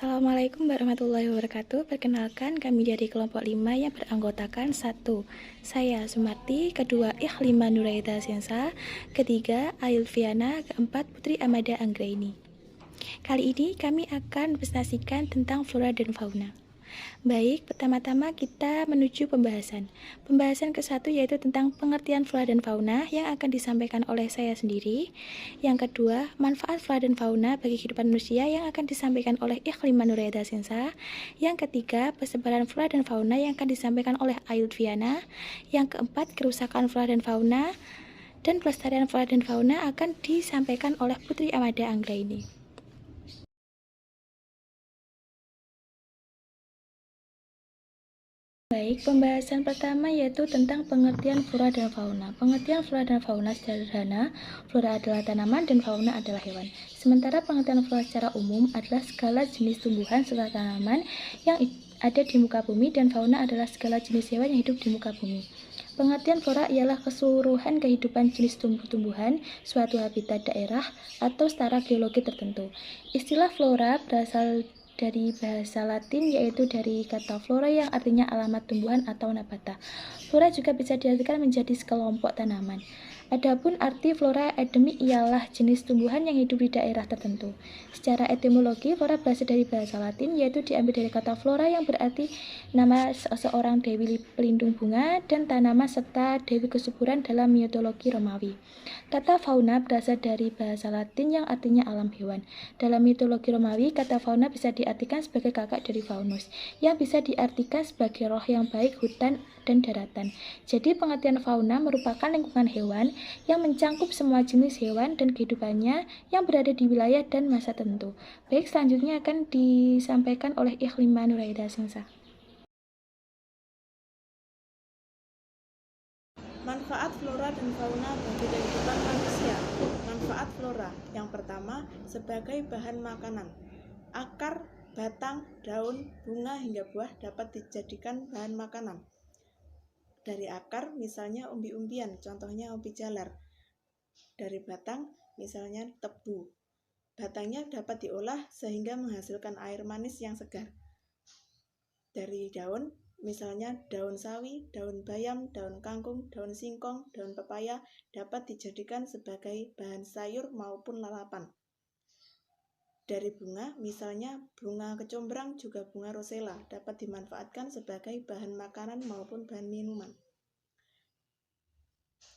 Assalamualaikum warahmatullahi wabarakatuh. Perkenalkan, kami dari kelompok 5 yang beranggotakan 1. Saya Sumarti, kedua Ikhlima Nuraida Sensa, ketiga Ayulfiana, keempat Putri Amada Anggraini. Kali ini kami akan presentasikan tentang flora dan fauna. Baik, pertama-tama kita menuju pembahasan. Pembahasan ke-1 yaitu tentang pengertian flora dan fauna yang akan disampaikan oleh saya sendiri. Yang kedua, manfaat flora dan fauna bagi kehidupan manusia yang akan disampaikan oleh Ikhlima Nuraida Sensa. Yang ketiga, persebaran flora dan fauna yang akan disampaikan oleh Ayudviana. Yang keempat, kerusakan flora dan fauna dan pelestarian flora dan fauna akan disampaikan oleh Putri Amada Anggraini. Baik, pembahasan pertama yaitu tentang pengertian flora dan fauna. Pengertian flora dan fauna secara sederhana, flora adalah tanaman dan fauna adalah hewan. Sementara pengertian flora secara umum adalah segala jenis tumbuhan serta tanaman yang ada di muka bumi, dan fauna adalah segala jenis hewan yang hidup di muka bumi. Pengertian flora ialah keseluruhan kehidupan jenis tumbuh-tumbuhan, suatu habitat daerah, atau setara geologi tertentu. Istilah flora berasal dari bahasa Latin, yaitu dari kata flora yang artinya alamat tumbuhan atau nabata. Flora juga bisa diartikan menjadi sekelompok tanaman. Adapun arti flora endemik ialah jenis tumbuhan yang hidup di daerah tertentu. Secara etimologi, flora berasal dari bahasa Latin, yaitu diambil dari kata flora yang berarti nama seorang dewi pelindung bunga dan tanaman serta dewi kesuburan dalam mitologi Romawi. Kata fauna berasal dari bahasa Latin yang artinya alam hewan. Dalam mitologi Romawi, kata fauna bisa diartikan sebagai kakak dari faunus, yang bisa diartikan sebagai roh yang baik, hutan, dan daratan. Jadi pengertian fauna merupakan lingkungan hewan yang mencangkup semua jenis hewan dan kehidupannya yang berada di wilayah dan masa tertentu. Baik, selanjutnya akan disampaikan oleh Ikhlima Nuraida Sensa. Manfaat flora dan fauna bagi kehidupan manusia. Manfaat flora yang pertama, sebagai bahan makanan. Akar, batang, daun, bunga hingga buah dapat dijadikan bahan makanan. Dari akar misalnya umbi-umbian, contohnya umbi jalar. Dari batang misalnya tebu. Batangnya dapat diolah sehingga menghasilkan air manis yang segar. Dari daun misalnya daun sawi, daun bayam, daun kangkung, daun singkong, daun pepaya dapat dijadikan sebagai bahan sayur maupun lalapan. Dari bunga, misalnya bunga kecombrang juga bunga rosella dapat dimanfaatkan sebagai bahan makanan maupun bahan minuman.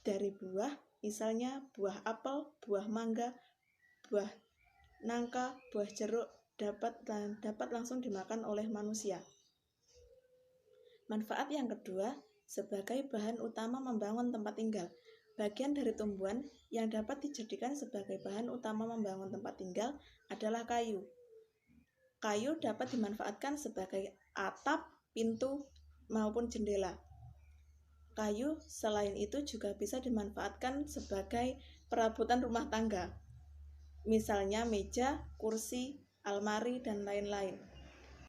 Dari buah, misalnya buah apel, buah mangga, buah nangka, buah jeruk dapat langsung dimakan oleh manusia. Manfaat yang kedua, sebagai bahan utama membangun tempat tinggal. Bagian dari tumbuhan yang dapat dijadikan sebagai bahan utama membangun tempat tinggal adalah kayu. Kayu dapat dimanfaatkan sebagai atap, pintu, maupun jendela. Kayu selain itu juga bisa dimanfaatkan sebagai perabotan rumah tangga, misalnya meja, kursi, almari, dan lain-lain.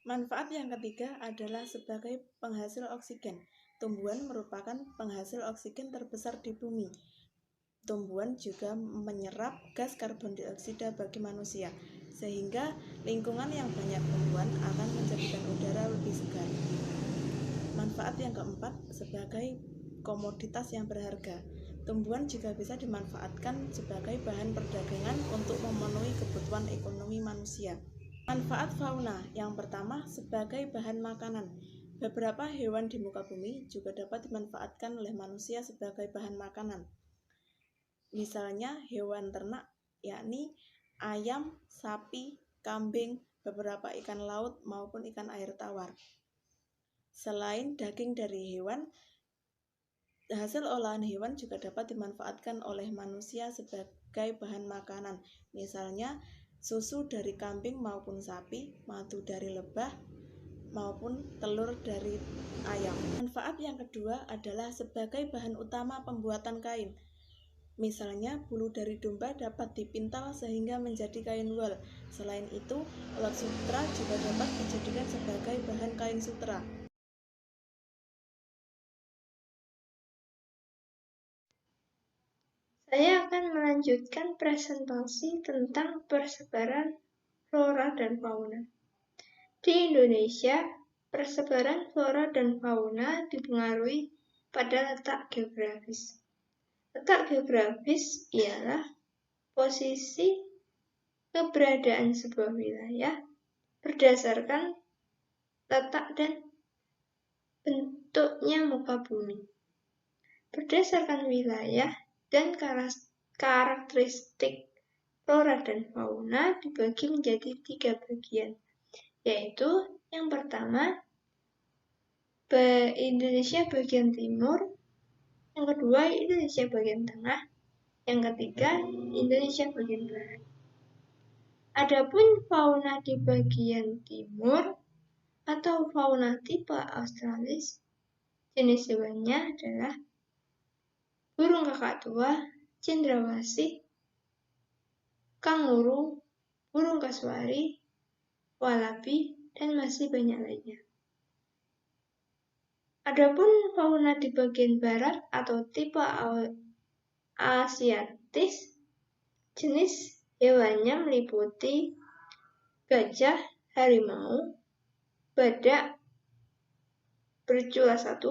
Manfaat yang ketiga adalah sebagai penghasil oksigen. Tumbuhan merupakan penghasil oksigen terbesar di bumi. Tumbuhan juga menyerap gas karbon dioksida bagi manusia, sehingga lingkungan yang banyak tumbuhan akan menjadikan udara lebih segar. Manfaat yang keempat, sebagai komoditas yang berharga. Tumbuhan juga bisa dimanfaatkan sebagai bahan perdagangan untuk memenuhi kebutuhan ekonomi manusia. Manfaat fauna yang pertama, sebagai bahan makanan. Beberapa hewan di muka bumi juga dapat dimanfaatkan oleh manusia sebagai bahan makanan. Misalnya hewan ternak, yakni ayam, sapi, kambing, beberapa ikan laut maupun ikan air tawar. Selain daging dari hewan, hasil olahan hewan juga dapat dimanfaatkan oleh manusia sebagai bahan makanan. Misalnya susu dari kambing maupun sapi, madu dari lebah, maupun telur dari ayam. Manfaat yang kedua adalah sebagai bahan utama pembuatan kain. Misalnya bulu dari domba dapat dipintal sehingga menjadi kain wol. Selain itu, ulat sutra juga dapat dijadikan sebagai bahan kain sutra. Saya akan melanjutkan presentasi tentang persebaran flora dan fauna. Di Indonesia, persebaran flora dan fauna dipengaruhi pada letak geografis. Letak geografis ialah posisi keberadaan sebuah wilayah berdasarkan letak dan bentuknya muka bumi. Berdasarkan wilayah dan karakteristik flora dan fauna dibagi menjadi 3 bagian, yaitu yang pertama Indonesia bagian timur, yang kedua Indonesia bagian tengah, yang ketiga Indonesia bagian barat. Adapun fauna di bagian timur atau fauna tipe Australis, jenis hewannya adalah burung kakak tua, cendrawasih, kanguru, burung kasuari, walabi, dan masih banyak lainnya. Adapun fauna di bagian barat atau tipe Asiatis, jenis hewannya meliputi gajah, harimau, badak, bercula 1,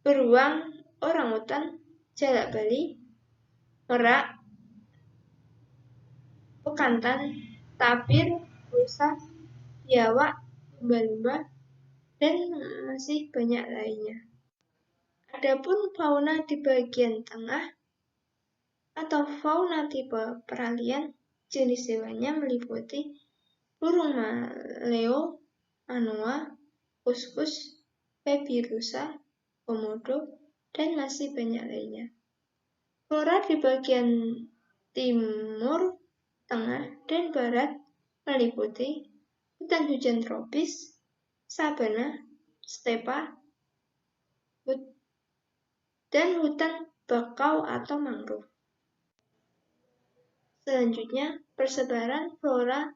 beruang, orangutan, jalak bali, merak, bekantan, tapir, rusa, biawak, lumba-lumba, dan masih banyak lainnya. Adapun fauna di bagian tengah atau fauna tipe peralihan, jenis hewannya meliputi burung maleo, anoa, kuskus, babirusa, komodo, dan masih banyak lainnya. Flora di bagian timur, tengah, dan barat meliputi hutan hujan tropis, sabana, stepa, dan hutan bakau atau mangrove. Selanjutnya, persebaran flora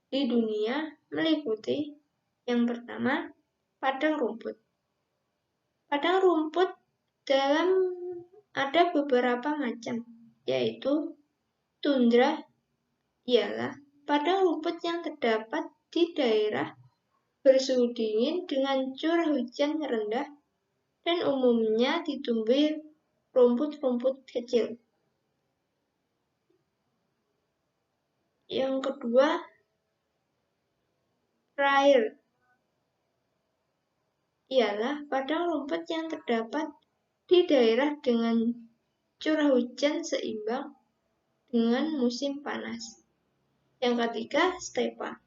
di dunia meliputi yang pertama, padang rumput. Padang rumput ada beberapa macam, yaitu tundra ialah padang rumput yang terdapat di daerah bersuhu dingin dengan curah hujan rendah dan umumnya ditumbuhi rumput-rumput kecil. Yang kedua, prairie ialah padang rumput yang terdapat di daerah dengan curah hujan seimbang dengan musim panas. Yang ketiga, stepa.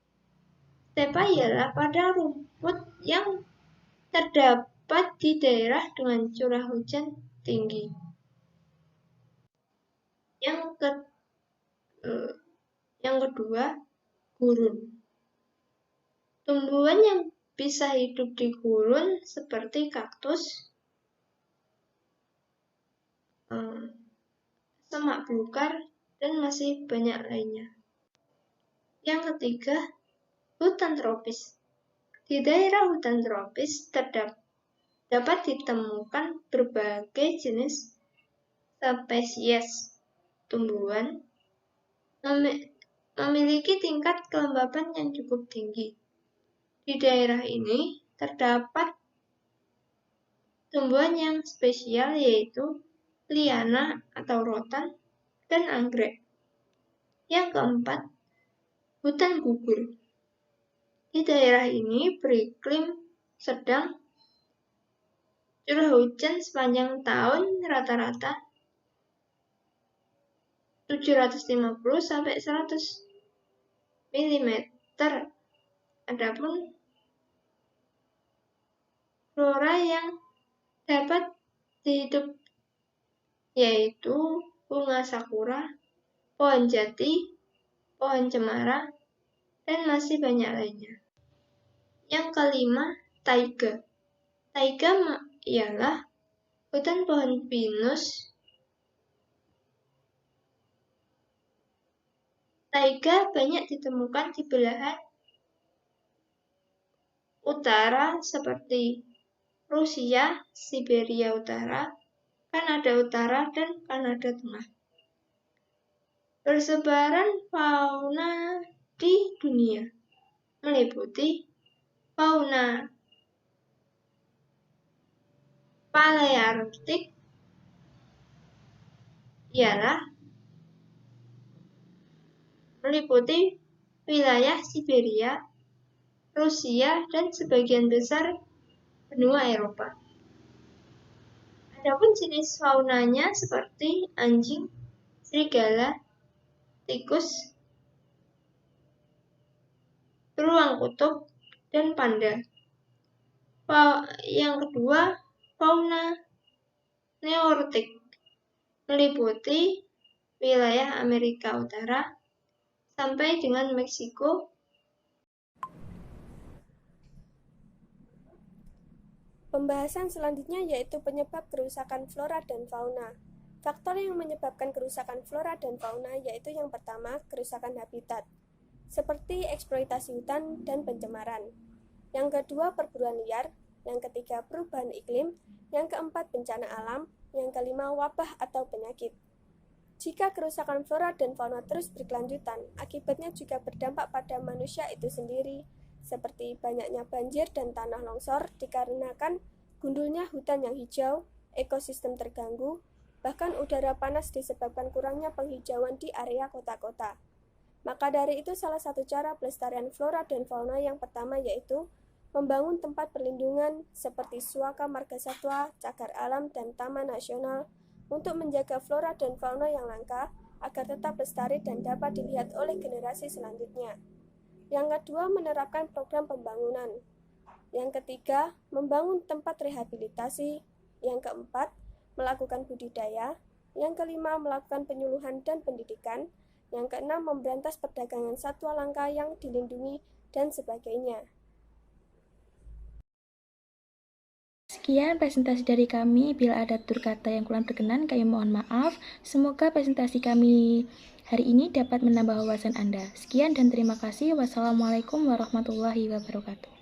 Stepa ialah padang rumput yang terdapat di daerah dengan curah hujan tinggi. Yang kedua, gurun. Tumbuhan yang bisa hidup di gurun seperti kaktus, semak belukar, dan masih banyak lainnya. Yang ketiga, hutan tropis. Di daerah hutan tropis dapat ditemukan berbagai jenis spesies tumbuhan memiliki tingkat kelembapan yang cukup tinggi. Di daerah ini terdapat tumbuhan yang spesial yaitu liana atau rotan dan anggrek. Yang keempat, hutan gugur. Di daerah ini beriklim sedang, curah hujan sepanjang tahun rata-rata 750 sampai 100 mm. Adapun flora yang dapat hidup yaitu bunga sakura, pohon jati, pohon cemara, dan masih banyak lainnya. Yang kelima, taiga. Taiga ialah hutan pohon pinus. Taiga banyak ditemukan di belahan utara seperti Rusia, Siberia Utara, Kanada Utara, dan Kanada Tengah. Persebaran fauna di dunia. meliputi fauna Palearktik ialah meliputi wilayah Siberia, Rusia, dan sebagian besar benua Eropa. Adapun jenis faunanya seperti anjing, serigala, tikus, beruang kutub, dan panda. Yang kedua, fauna Nearktik meliputi wilayah Amerika Utara sampai dengan Meksiko. Pembahasan selanjutnya yaitu penyebab kerusakan flora dan fauna. Faktor yang menyebabkan kerusakan flora dan fauna yaitu yang pertama, kerusakan habitat, seperti eksploitasi hutan dan pencemaran. Yang kedua, perburuan liar. Yang ketiga, perubahan iklim. Yang keempat, bencana alam. Yang kelima, wabah atau penyakit. Jika kerusakan flora dan fauna terus berkelanjutan, akibatnya juga berdampak pada manusia itu sendiri, seperti banyaknya banjir dan tanah longsor dikarenakan gundulnya hutan yang hijau, ekosistem terganggu, bahkan udara panas disebabkan kurangnya penghijauan di area kota-kota. Maka dari itu salah satu cara pelestarian flora dan fauna yang pertama yaitu membangun tempat perlindungan seperti Suaka Margasatwa, Cagar Alam, dan Taman Nasional untuk menjaga flora dan fauna yang langka agar tetap lestari dan dapat dilihat oleh generasi selanjutnya. Yang kedua, menerapkan program pembangunan. Yang ketiga, membangun tempat rehabilitasi. Yang keempat, melakukan budidaya. Yang kelima, melakukan penyuluhan dan pendidikan. Yang keenam, memberantas perdagangan satwa langka yang dilindungi, dan sebagainya. Sekian presentasi dari kami. Bila ada tutur kata yang kurang berkenan, kami mohon maaf. Semoga presentasi kami hari ini dapat menambah wawasan Anda. Sekian dan terima kasih. Wassalamualaikum warahmatullahi wabarakatuh.